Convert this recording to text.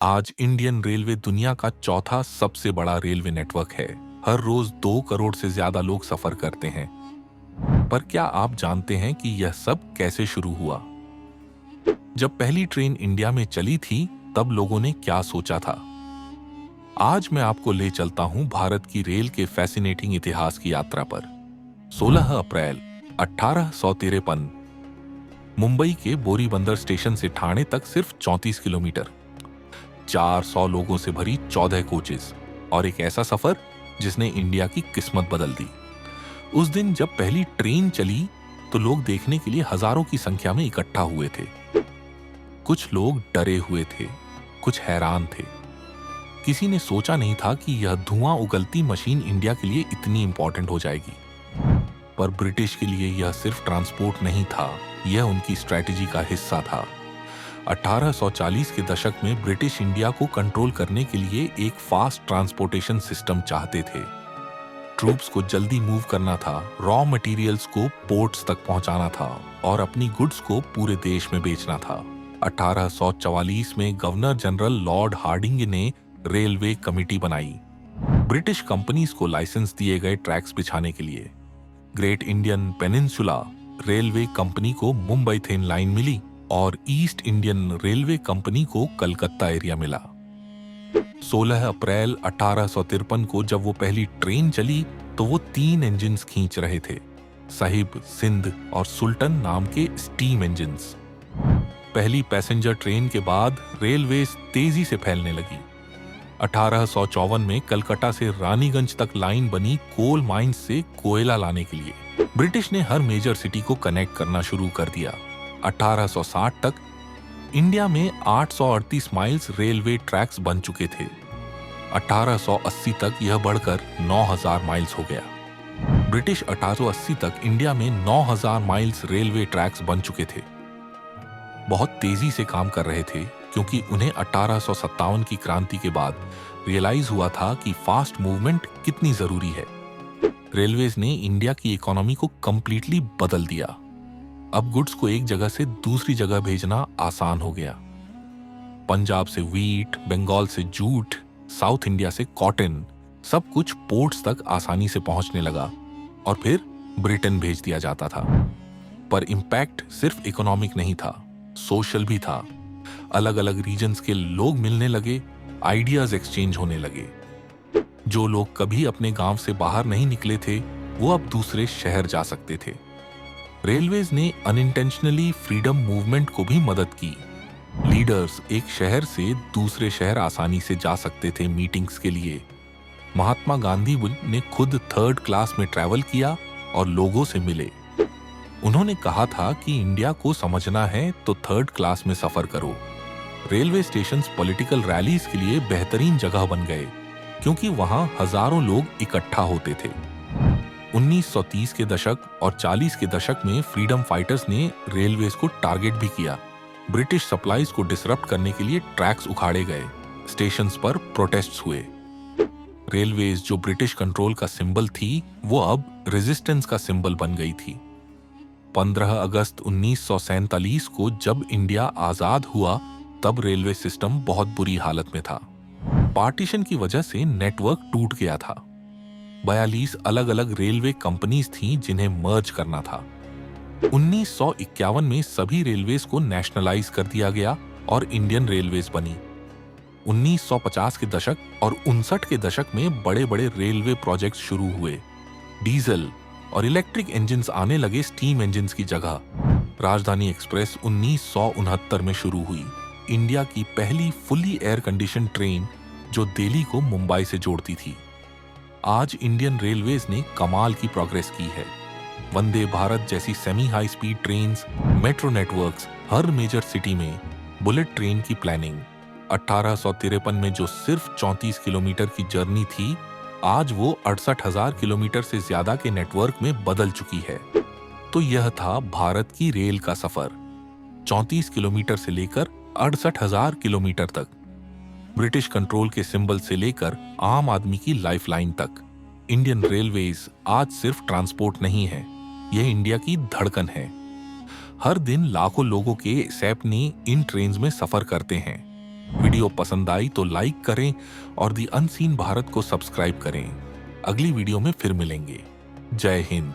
आज Indian railway दुनिया का चौथा सबसे बड़ा रेलवे नेटवर्क है। हर रोज 2 करोड़ से ज्यादा लोग सफर करते हैं। पर क्या आप जानते हैं कि यह सब कैसे शुरू हुआ? जब पहली ट्रेन इंडिया में चली थी, तब लोगों ने क्या सोचा था? आज मैं आपको ले चलता हूं भारत की रेल के फैसिनेटिंग इतिहास की यात्रा पर। 16 अप्रैल 1853, मुंबई के बोरीबंदर स्टेशन से ठाणे तक सिर्फ 34 किलोमीटर, 400 लोगों से भरी 14 कोचेस और एक ऐसा सफर जिसने इंडिया की किस्मत बदल दी। उस दिन जब पहली ट्रेन चली तो लोग देखने के लिए हजारों की संख्या में इकट्ठा हुए थे। कुछ लोग डरे हुए थे, कुछ हैरान थे। किसी ने सोचा नहीं था कि यह धुआं उगलती मशीन इंडिया के लिए इतनी इंपॉर्टेंट हो जाएगी। पर ब्रिटिश के लिए यह सिर्फ ट्रांसपोर्ट नहीं था, यह उनकी स्ट्रैटेजी का हिस्सा था। 1840 के दशक में ब्रिटिश इंडिया को कंट्रोल करने के लिए एक फास्ट ट्रांसपोर्टेशन सिस्टम चाहते थे। ट्रूप्स को जल्दी मूव करना था, रॉ मटेरियल्स को पोर्ट्स तक पहुंचाना था और अपनी गुड्स को पूरे देश में बेचना था। 1844 में गवर्नर जनरल लॉर्ड हार्डिंग ने रेलवे कमेटी बनाई। ब्रिटिश कंपनीज को लाइसेंस दिए गए ट्रैक्स बिछाने के लिए। Great Indian peninsula railway company को मुंबई थेन लाइन मिली और ईस्ट इंडियन रेलवे कंपनी को कलकत्ता एरिया मिला। 16 अप्रैल 1853 को जब वो पहली ट्रेन चली तो वो 3 इंजिन्स खींच रहे थे, साहिब, सिंध और सुल्तान नाम के स्टीम इंजिन्स। पहली पैसेंजर ट्रेन के बाद रेलवे तेजी से फैलने लगी। 1854 में कलकत्ता से रानीगंज तक लाइन बनी कोल माइंस से कोयला लाने के लिए। ब्रिटिश ने हर मेजर सिटी को कनेक्ट करना शुरू कर दिया। 1860 तक इंडिया में 838 माइल्स रेलवे ट्रैक्स बन चुके थे। 1880 तक यह बढ़कर 9000 माइल्स हो गया। ब्रिटिश 1880 तक इंडिया में 9000 माइल्स रेलवे ट्रैक्स बन चुके थे। बहुत तेजी से काम कर रहे थे क्योंकि उन्हें 1857 की क्रांति के बाद रियलाइज हुआ था कि फास्ट मूवमेंट कितनी जरूरी है। रेलवेज ने इंडिया की इकोनॉमी को कंप्लीटली बदल दिया। अब गुड्स को एक जगह से दूसरी जगह भेजना आसान हो गया। पंजाब से व्हीट, बंगाल से जूट, साउथ इंडिया से कॉटन, सब कुछ पोर्ट्स तक आसानी से पहुंचने लगा और फिर ब्रिटेन भेज दिया जाता था। पर इंपैक्ट सिर्फ इकोनॉमिक नहीं था, सोशल भी था। अलग अलग रीजन्स के लोग मिलने लगे, आइडियाज एक्सचेंज होने लगे। जो लोग कभी अपने गांव से बाहर नहीं निकले थे, वो अब दूसरे शहर जा सकते थे। रेलवेज ने अनइंटेंशनली फ्रीडम मूवमेंट को भी मदद की। लीडर्स एक शहर से दूसरे शहर आसानी से जा सकते थे मीटिंग्स के लिए। महात्मा गांधी ने खुद 3rd क्लास में ट्रैवल किया और लोगों से मिले। उन्होंने कहा था कि इंडिया को समझना है तो 3rd क्लास में सफर करो। रेलवे स्टेशंस पॉलिटिकल रैलीज के लिए बेहतरीन जगह बन गए क्योंकि वहां हजारों लोग इकट्ठा होते थे। 1930 के दशक और 40 के दशक में फ्रीडम फाइटर्स ने रेलवेज को टारगेट भी किया। ब्रिटिश सप्लाईज को डिसरप्ट करने के लिए ट्रैक्स उखाड़े गए, स्टेशंस पर प्रोटेस्ट्स हुए। रेलवेज जो ब्रिटिश कंट्रोल का सिंबल थी, वो अब रेजिस्टेंस का सिंबल बन गई थी। 15 अगस्त 1947 को जब इंडिया आजाद हुआ, तब रेलवे सिस्टम बहुत बुरी हालत में था। पार्टीशन की वजह से नेटवर्क टूट गया था। 42 अलग अलग रेलवे कंपनीज थीं जिन्हें मर्ज करना था। 1951 में सभी रेलवेज को नेशनलाइज कर दिया गया और इंडियन रेलवेज बनी। 1950 के दशक और 59 के दशक में बड़े बड़े रेलवे प्रोजेक्ट्स शुरू हुए। डीजल और इलेक्ट्रिक इंजिन्स आने लगे स्टीम इंजिन्स की जगह। राजधानी एक्सप्रेस 1969 में शुरू हुई, इंडिया की पहली फुल्ली एयर कंडीशन ट्रेन जो दिल्ली को मुंबई से जोड़ती थी। आज इंडियन रेलवेज ने कमाल की प्रोग्रेस की है। वंदे भारत जैसी semi high speed trains, metro networks, हर मेजर सिटी में बुलेट ट्रेन की प्लानिंग। 1853 में जो सिर्फ 34 किलोमीटर की जर्नी थी, आज वो 68,000 किलोमीटर से ज्यादा के नेटवर्क में बदल चुकी है। तो यह था भारत की रेल का सफर, 34 किलोमीटर से लेकर 68,000 किलोमीटर तक। ब्रिटिश कंट्रोल के सिंबल से लेकर आम आदमी की लाइफलाइन तक। इंडियन रेलवेज आज सिर्फ ट्रांसपोर्ट नहीं है, यह इंडिया की धड़कन है। हर दिन लाखों लोगों के सैपनी इन ट्रेन्स में सफर करते हैं। वीडियो पसंद आई तो लाइक करें और दी अनसीन भारत को सब्सक्राइब करें। अगली वीडियो में फिर मिलेंगे। जय हिंद।